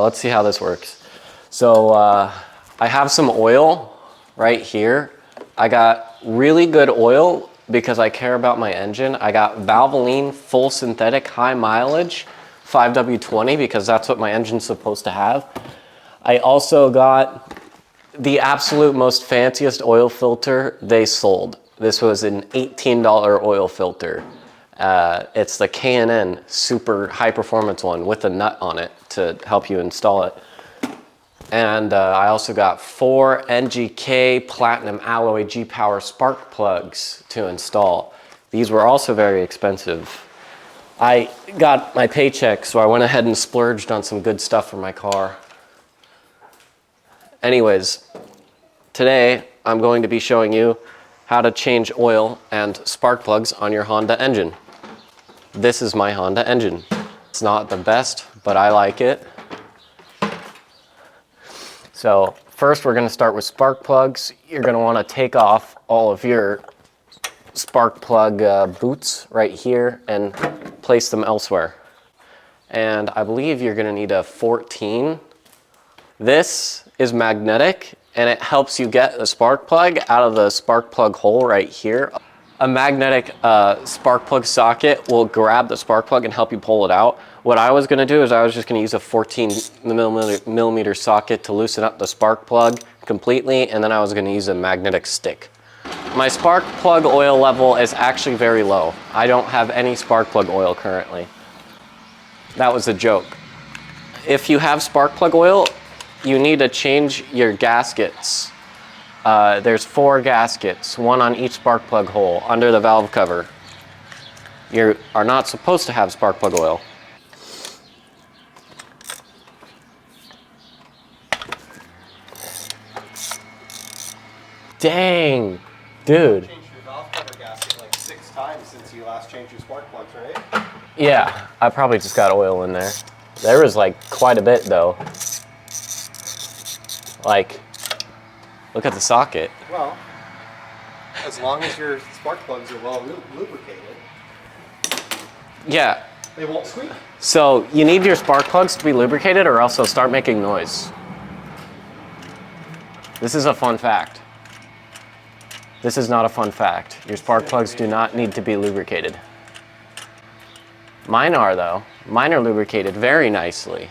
Let's see how this works. So I have some oil right here. I got really good oil because I care about my engine. I got Valvoline full synthetic high mileage 5W20 because that's what my engine's supposed to have. I also got the absolute most fanciest oil filter they sold. This was an $18 oil filter. It's the K&N super high performance one with a nut on it to help you install it. And I also got 4 NGK Platinum Alloy G-Power spark plugs to install. These were also very expensive. I got my paycheck, so I went ahead and splurged on some good stuff for my car. Anyways, today I'm going to be showing you how to change oil and spark plugs on your Honda engine. This is my Honda engine. It's not the best, but I like it. So first we're going to start with spark plugs. You're going to want to take off all of your spark plug boots right here and place them elsewhere. And I believe you're going to need a 14. This is magnetic and it helps you get the spark plug out of the spark plug hole right here. A magnetic spark plug socket will grab the spark plug and help you pull it out. What I was going to do is I was just going to use a 14 millimeter socket to loosen up the spark plug completely, and then I was going to use a magnetic stick. My spark plug oil level is actually very low. I don't have any spark plug oil currently. That was a joke. If you have spark plug oil, you need to change your gaskets. There's 4 gaskets, 1 on each spark plug hole under the valve cover. You are not supposed to have spark plug oil. Dang, dude. You changed your valve cover gasket like 6 times since you last changed your spark plugs, right? Yeah, I probably just got oil in there. There was like quite a bit though. Like, look at the socket. Well, as long as your spark plugs are well lubricated, Yeah. they won't squeak. So you need your spark plugs to be lubricated or else they'll start making noise. This is a fun fact. This is not a fun fact. Your spark plugs do not need to be lubricated. Mine are though. Mine are lubricated very nicely.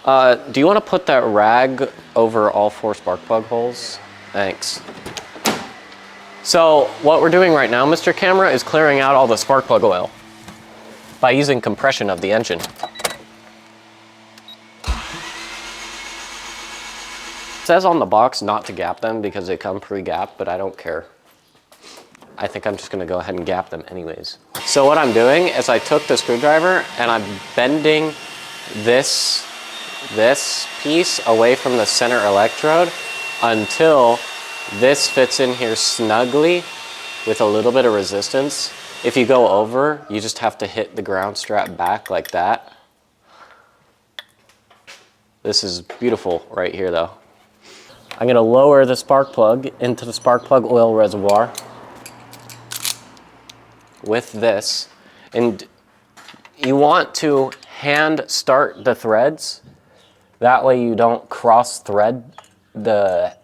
Do you want to put that rag over all 4 spark plug holes? Thanks. So what we're doing right now, Mr. Camera, is clearing out all the spark plug oil by using compression of the engine. It says on the box not to gap them because they come pre-gapped, but I don't care. I think I'm just gonna go ahead and gap them anyways. So what I'm doing is I took the screwdriver and I'm bending this piece away from the center electrode until this fits in here snugly with a little bit of resistance. If you go over, you just have to hit the ground strap back like that. This is beautiful right here though. I'm going to lower the spark plug into the spark plug oil reservoir with this. And you want to hand start the threads. That way you don't cross thread the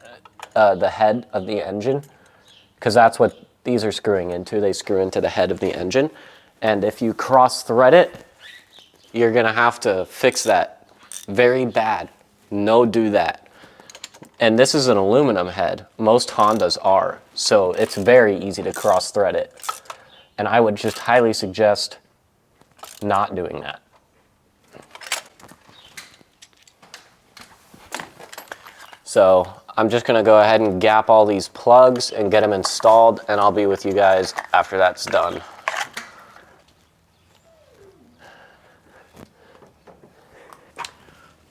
head of the engine, because that's what these are screwing into. They screw into the head of the engine. And if you cross thread it, you're going to have to fix that very bad. No do that. And this is an aluminum head. Most Hondas are. So it's very easy to cross thread it. And I would just highly suggest not doing that. So I'm just gonna go ahead and gap all these plugs and get them installed, and I'll be with you guys after that's done.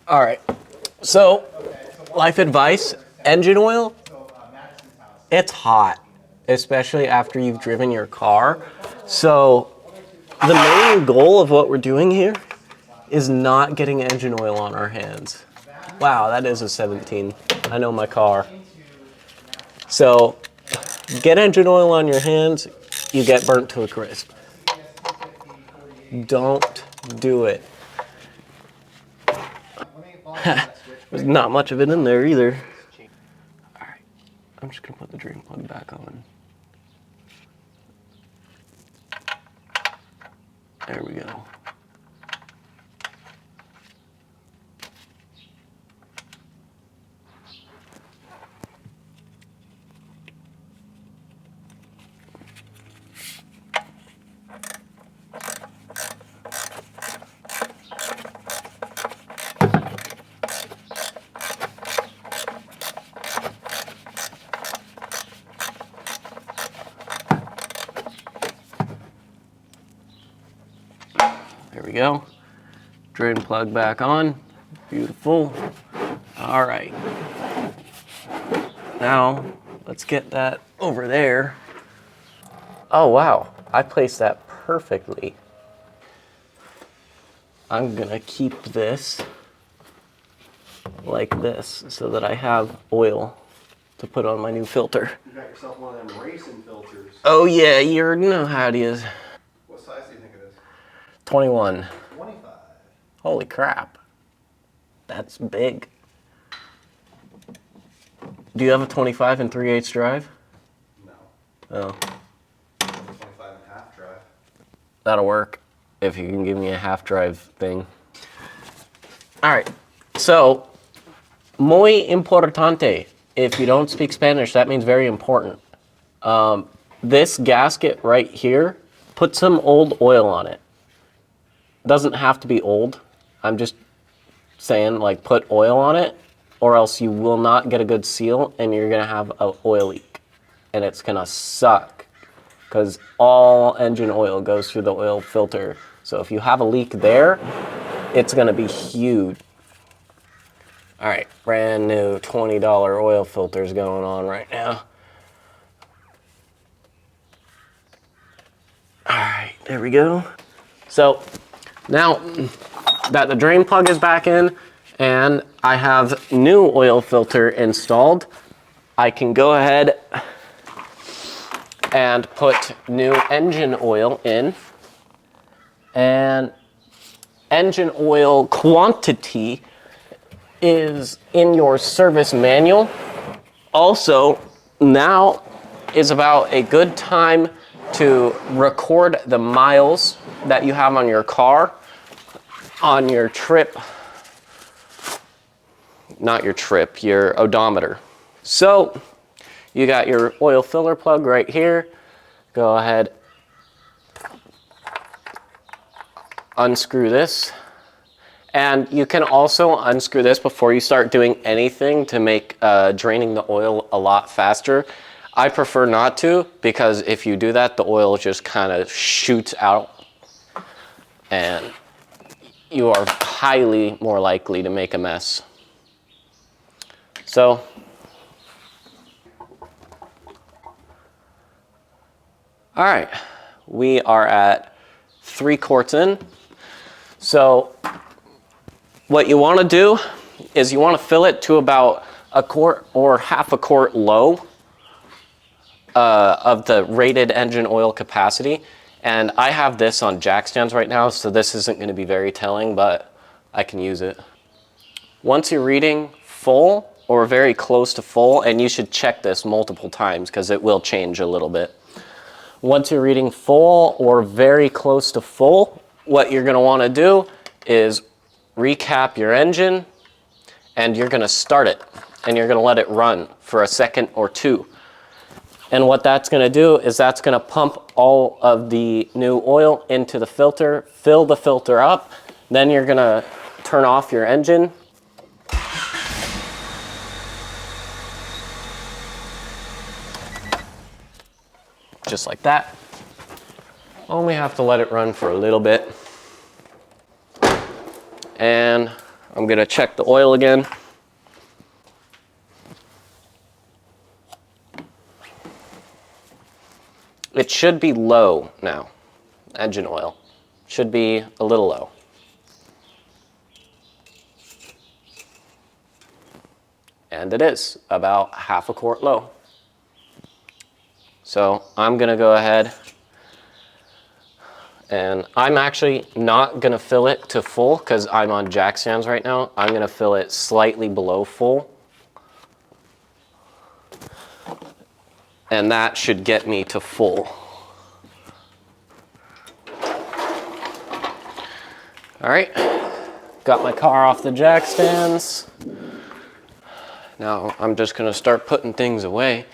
All right, so life advice, engine oil, it's hot, especially after you've driven your car. So the main goal of what we're doing here is not getting engine oil on our hands. Wow, that is a 17. I know my car. So get engine oil on your hands, you get burnt to a crisp. Don't do it. There's not much of it in there either. All right, I'm just gonna put the drain plug back on. There we go. There we go. Drain plug back on. Beautiful. All right. Now, let's get that over there. Oh, wow. I placed that perfectly. I'm gonna keep this like this so that I have oil to put on my new filter. You got yourself one of them racing filters. Oh yeah, you already know how it is. What size do you think it is? 21. 25. Holy crap. That's big. Do you have a 25 and 3/8 drive? No. Oh. 25 and a half drive. That'll work if you can give me a half drive thing. All right, so muy importante. If you don't speak Spanish, that means very important. This gasket right here, put some old oil on it. Doesn't have to be old. I'm just saying, like, put oil on it, or else you will not get a good seal and you're gonna have an oil leak. And it's gonna suck because all engine oil goes through the oil filter. So if you have a leak there, it's gonna be huge. All right, brand new $20 oil filters going on right now. All right, there we go. So now that the drain plug is back in and I have new oil filter installed, I can go ahead and put new engine oil in. And engine oil quantity is in your service manual. Also, now is about a good time to record the miles that you have on your car on your trip, not your trip, your odometer. So you got your oil filler plug right here. Go ahead, unscrew this. And you can also unscrew this before you start doing anything to make draining the oil a lot faster. I prefer not to, because if you do that, the oil just kind of shoots out and you are highly more likely to make a mess. So, all right, we are at 3 quarts in. So what you want to do is you want to fill it to about a quart or half a quart low of the rated engine oil capacity. And I have this on jack stands right now, so this isn't going to be very telling, but I can use it. Once you're reading full or very close to full, and you should check this multiple times because it will change a little bit. Once you're reading full or very close to full, what you're going to want to do is recap your engine, and you're going to start it, and you're going to let it run for a second or two. And what that's going to do is that's going to pump all of the new oil into the filter, fill the filter up, then you're going to turn off your engine. Just like that. Only have to let it run for a little bit. And I'm gonna check the oil again. It should be low now. Engine oil should be a little low. And it is about half a quart low. So I'm gonna go ahead And I'm actually not gonna fill it to full because I'm on jack stands right now. I'm gonna fill it slightly below full. And that should get me to full. All right, got my car off the jack stands. Now I'm just gonna start putting things away.